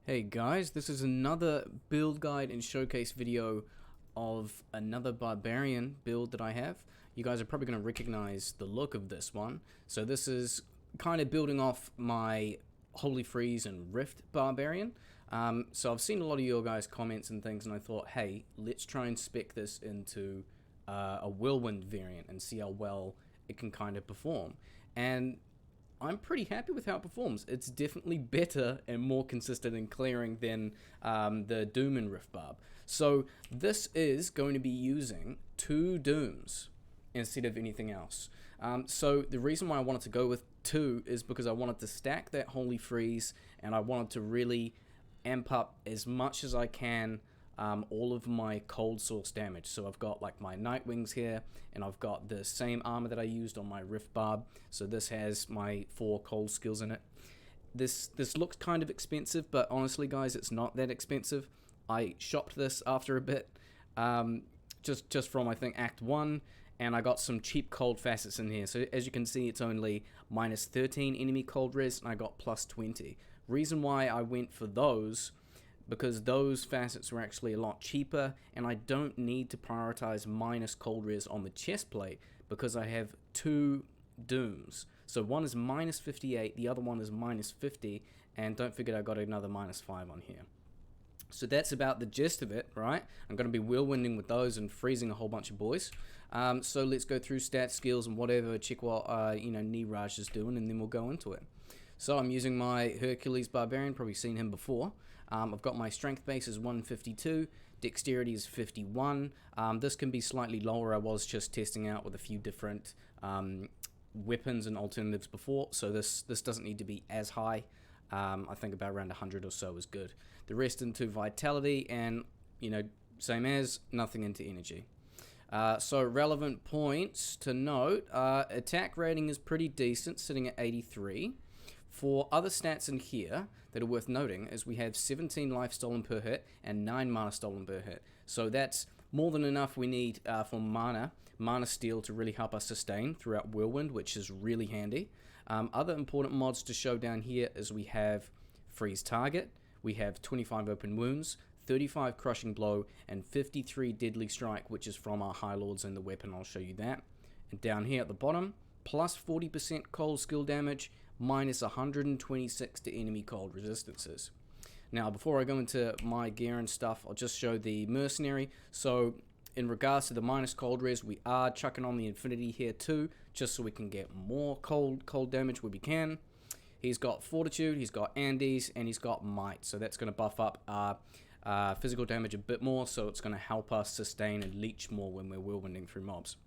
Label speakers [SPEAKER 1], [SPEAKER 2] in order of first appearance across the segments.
[SPEAKER 1] Hey guys, this is another build guide and showcase video of another Barbarian build that I have. You guys are probably going to recognize the look of this one. So this is kind of building off my Holy Freeze and Rift Barbarian. So I've seen a lot of your guys' comments and things, and I thought, hey, let's try and spec this into a Whirlwind variant and see how well it can kind of perform. And I'm pretty happy with how it performs. It's definitely better and more consistent in clearing than the Doom and Rift Barb. So this is going to be using 2 Dooms instead of anything else. So the reason why I wanted to go with 2 is because I wanted to stack that Holy Freeze, and I wanted to really amp up as much as I can all of my cold source damage. So I've got like my Nightwings here, and I've got the same armor that I used on my Rift Barb. So this has my 4 cold skills in it. This looks kind of expensive, but honestly guys, it's not that expensive. I shopped this after a bit, just from I think Act 1, and I got some cheap cold facets in here. So as you can see, it's only minus 13 enemy cold res, and I got plus 20. Reason why I went for those, because those facets were actually a lot cheaper, and I don't need to prioritize minus cold res on the chest plate because I have 2 Dooms. So one is minus 58, the other one is minus 50, and don't forget I got another minus 5 on here. So that's about the gist of it, right? I'm going to be whirlwinding with those and freezing a whole bunch of boys. So let's go through stats, skills, and whatever, check what Niraj is doing, and then we'll go into it. So I'm using my Hercules Barbarian, probably seen him before. I've got my strength base is 152, dexterity is 51. This can be slightly lower. I was just testing out with a few different weapons and alternatives before, so this doesn't need to be as high. I think about around 100 or so is good. The rest into vitality, and same as nothing into energy. So relevant points to note, attack rating is pretty decent, sitting at 83. For other stats in here that are worth noting is we have 17 life stolen per hit and 9 mana stolen per hit. So that's more than enough we need for mana steal to really help us sustain throughout Whirlwind, which is really handy. Other important mods to show down here is we have freeze target, we have 25 open wounds, 35 crushing blow, and 53 deadly strike, which is from our high lords in the weapon. I'll show you that. And down here at the bottom, plus 40% cold skill damage, minus 126 to enemy cold resistances. Now, before I go into my gear and stuff, I'll just show the Mercenary. So, in regards to the minus cold res, we are chucking on the Infinity here too, just so we can get more cold damage where we can. He's got Fortitude, he's got Andes, and he's got Might. So that's going to buff up our physical damage a bit more, so it's going to help us sustain and leech more when we're whirlwinding through mobs.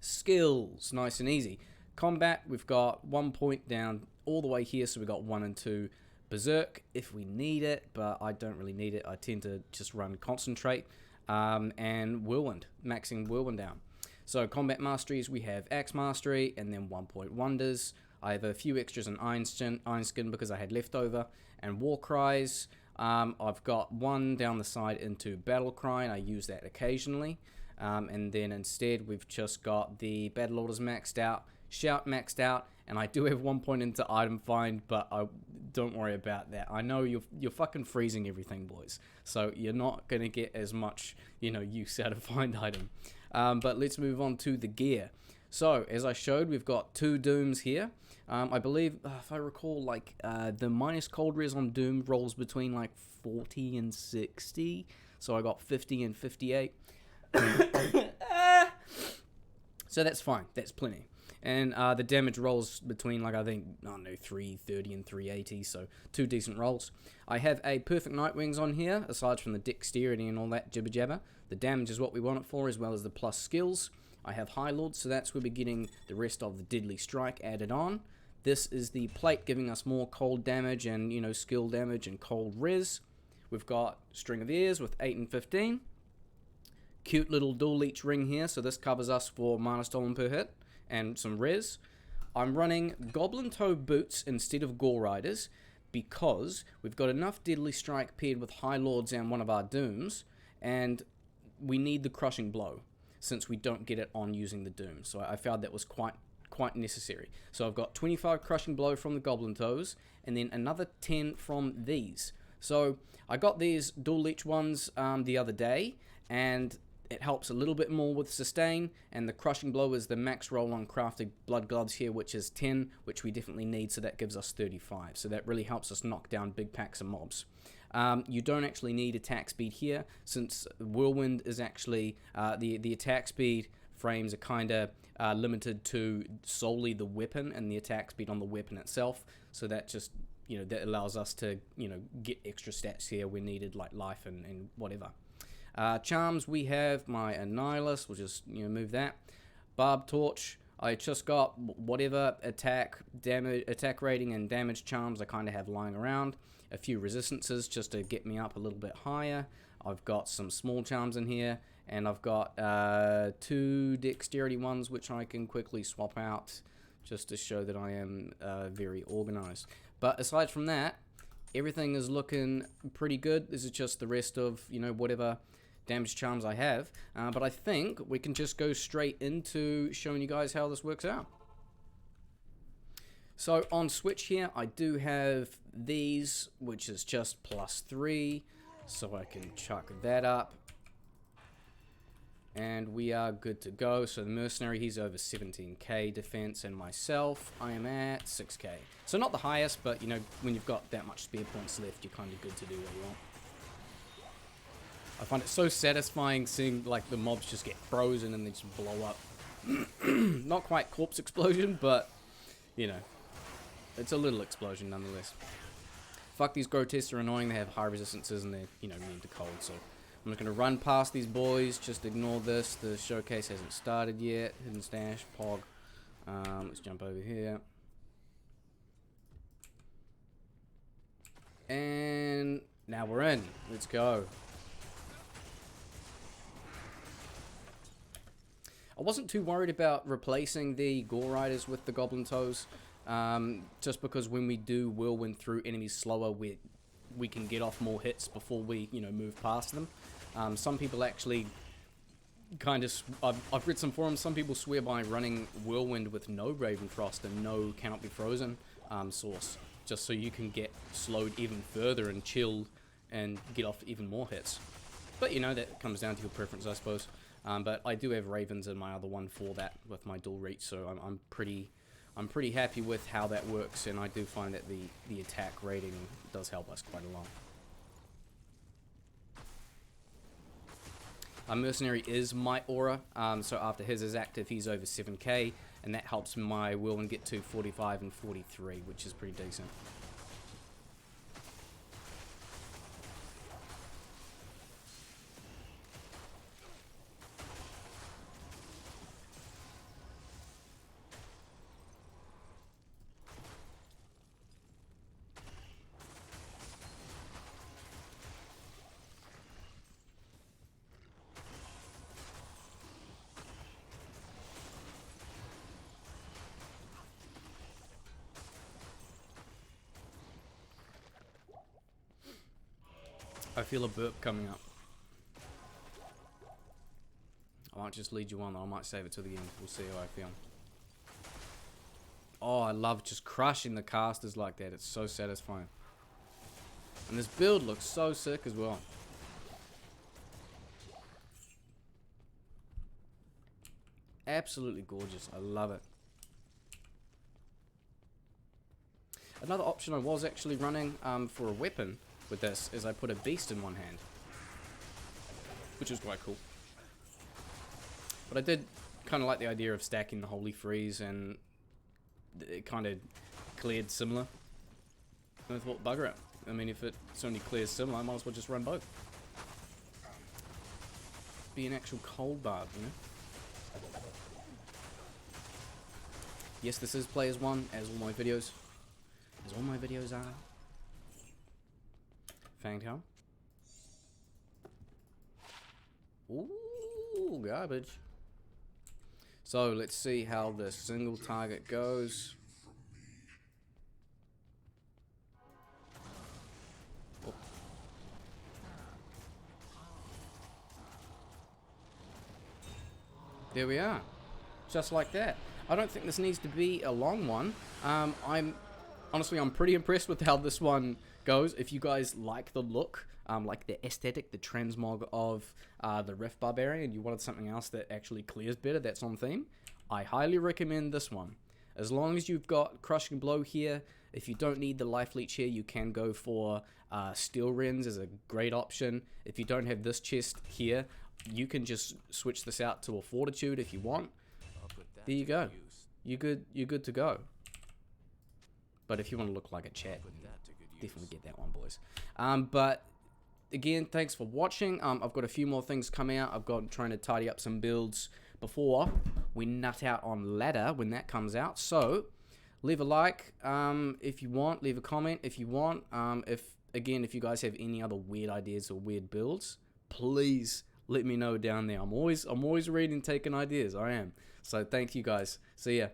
[SPEAKER 1] Skills, nice and easy. Combat, we've got 1 point down all the way here, so we've got 1 and 2. Berserk, if we need it, but I don't really need it. I tend to just run Concentrate. And Whirlwind, maxing Whirlwind down. So combat masteries, we have Axe Mastery, and then 1 point wonders. I have a few extras in Iron Skin because I had leftover. And War Cries, I've got 1 down the side into Battle Cry, and I use that occasionally. And then instead we've just got the Battle Orders maxed out, Shout maxed out, and I do have 1 point into Item Find, but don't worry about that. I know you're fucking freezing everything, boys, so you're not going to get as much use out of Find Item. But let's move on to the gear. So, as I showed, we've got 2 Dooms here. I believe, if I recall, the minus cold res on Doom rolls between 40 and 60, so I got 50 and 58. So that's fine, that's plenty. And the damage rolls between, I think, 330 and 380, so 2 decent rolls. I have a perfect Nightwings on here, aside from the dexterity and all that jibber jabber. The damage is what we want it for, as well as the plus skills. I have High Lords, so that's where we're getting the rest of the deadly strike added on. This is the plate giving us more cold damage and, skill damage and cold res. We've got String of Ears with 8 and 15. Cute little dual leech ring here, so this covers us for mana stolen per hit and some res. I'm running Goblin Toe Boots instead of Gore Riders because we've got enough Deadly Strike paired with High Lords and one of our Dooms, and we need the Crushing Blow since we don't get it on using the Doom. So I found that was quite necessary. So I've got 25 Crushing Blow from the Goblin Toes, and then another 10 from these. So I got these dual leech ones the other day, and it helps a little bit more with sustain, and the crushing blow is the max roll on crafted blood gloves here, which is 10, which we definitely need, so that gives us 35. So that really helps us knock down big packs of mobs. You don't actually need attack speed here, since Whirlwind is actually, the attack speed frames are kind of limited to solely the weapon and the attack speed on the weapon itself, so that just, you know, that allows us to, you know, get extra stats here when needed, like life and whatever. Charms, we have my Annihilus, we'll just, you know, move that. Barb Torch, I just got whatever attack rating and damage charms I kind of have lying around. A few resistances just to get me up a little bit higher. I've got some small charms in here, and I've got 2 dexterity ones which I can quickly swap out just to show that I am very organized. But aside from that, everything is looking pretty good. This is just the rest of, you know, whatever damage charms I have. But I think we can just go straight into showing you guys how this works out. So on Switch here, I do have these, which is just +3. So I can chuck that up. And we are good to go. So the Mercenary, he's over 17k defense, and myself, I am at 6k. So not the highest, but you know, when you've got that much spear points left, you're kind of good to do what you want. I find it so satisfying seeing like the mobs just get frozen and they just blow up. Not quite corpse explosion, but you know, it's a little explosion nonetheless. Fuck, these grotesques are annoying. They have high resistances and they're, you know, immune to cold, so I'm just going to run past these boys. Just ignore this. The showcase hasn't started yet. Hidden stash, pog. Let's jump over here. And now we're in. Let's go. I wasn't too worried about replacing the Gore Riders with the Goblin Toes. Just because when we do Whirlwind through enemies slower, we can get off more hits before we, you know, move past them. Some people actually kind of, I've read some forums, some people swear by running Whirlwind with no Raven Frost and no Cannot Be Frozen source, just so you can get slowed even further and chilled and get off even more hits. But you know, that comes down to your preference, I suppose. But I do have Ravens in my other one for that with my dual reach, so I'm pretty happy with how that works, and I do find that the attack rating does help us quite a lot. Mercenary is my aura, so after his is active, he's over 7k, and that helps my Whirlwind get to 45 and 43, which is pretty decent. I feel a burp coming up. I might just lead you on, though. I might save it to the end. We'll see how I feel. Oh, I love just crushing the casters like that. It's so satisfying. And this build looks so sick as well. Absolutely gorgeous. I love it. Another option I was actually running for a weapon with this is I put a beast in one hand, which is quite cool. But I did kind of like the idea of stacking the Holy Freeze, and it kind of cleared similar. And I thought, bugger it. I mean, if it only clears similar, I might as well just run both. Be an actual cold barb, you know? Yes, this is Players 1, as all my videos. As all my videos are. Fanged Helm. Ooh, garbage. So, let's see how the single target goes. Oh. There we are. Just like that. I don't think this needs to be a long one. I'm honestly, I'm pretty impressed with how this one goes. If you guys like the look, like the aesthetic, the transmog of the Rift Barbarian, you wanted something else that actually clears better, that's on theme, I highly recommend this one. As long as you've got Crushing Blow here, if you don't need the Life Leech here, you can go for Steel Rends as a great option. If you don't have this chest here, you can just switch this out to a Fortitude if you want. There you go. You're good to go. But if you want to look like a chat, definitely get that one, boys. But again, thanks for watching. I've got a few more things coming out. Trying to tidy up some builds before we nut out on ladder when that comes out. So leave a like if you want, leave a comment if you want. If you guys have any other weird ideas or weird builds, please let me know down there. I'm always reading, taking ideas. I am. So thank you guys. See ya.